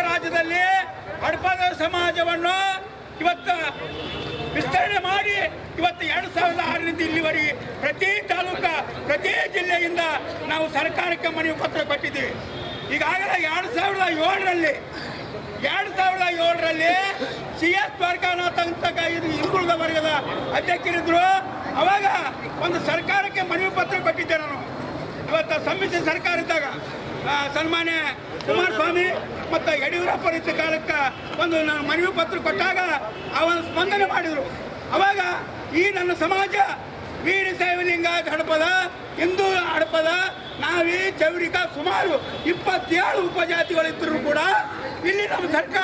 ರಾಜ್ಯದಲ್ಲಿ ಹಡಪದ ಸಮಾಜವನ್ನು ಇವತ್ತು ವಿಸ್ತರಣೆ ಮಾಡಿ ಇವತ್ತು 2006ರಿಂದ ಇಲ್ಲಿವರೆಗೆ ಪ್ರತಿ ತಾಲೂಕ ಪ್ರತಿ ಜಿಲ್ಲೆಯಿಂದ ನಾವು ಸರ್ಕಾರಕ್ಕೆ ಮನವಿ ಪತ್ರ ಕೊಟ್ಟಿದ್ದೀವಿ. ಈಗಾಗಲೇ 2007ರಲ್ಲಿ CS ದ್ವಾರಕಾನಾಥ್ ಅಂತ ಹಿಂದುಳಿದ ವರ್ಗದ ಅಧ್ಯಕ್ಷರಿದ್ರು. ಅವಾಗ ಒಂದು ಸರ್ಕಾರಕ್ಕೆ ಮನವಿ ಪತ್ರ ಕೊಟ್ಟಿದ್ದೆ ನಾನು. ಇವತ್ತು ಸಮ್ಮಿಶ್ರ ಸರ್ಕಾರ ಇದ್ದಾಗ ಸನ್ಮಾನ್ಯ ಕುಮಾರಸ್ವಾಮಿ ಮತ್ತು ಯಡಿಯೂರಪ್ಪ ಇದ್ದ ಕಾಲಕ್ಕೆ ಒಂದು ನಾನು ಮನವಿ ಪತ್ರ ಕೊಟ್ಟಾಗ ಅವನ ಸ್ಪಂದನೆ ಮಾಡಿದರು. ಅವಾಗ ಈ ನನ್ನ ಸಮಾಜ ವೀರಶೈವಲಿಂಗ ಹಡಪದ, ಹಿಂದೂ ಹಡಪದ, ನಾವಿ, ಚೌರಿಕ ಸುಮಾರು 27 ಉಪಜಾತಿಗಳಿದ್ದರೂ ಕೂಡ ಇಲ್ಲಿ ನಮ್ಮ ಸರ್ಕಾರ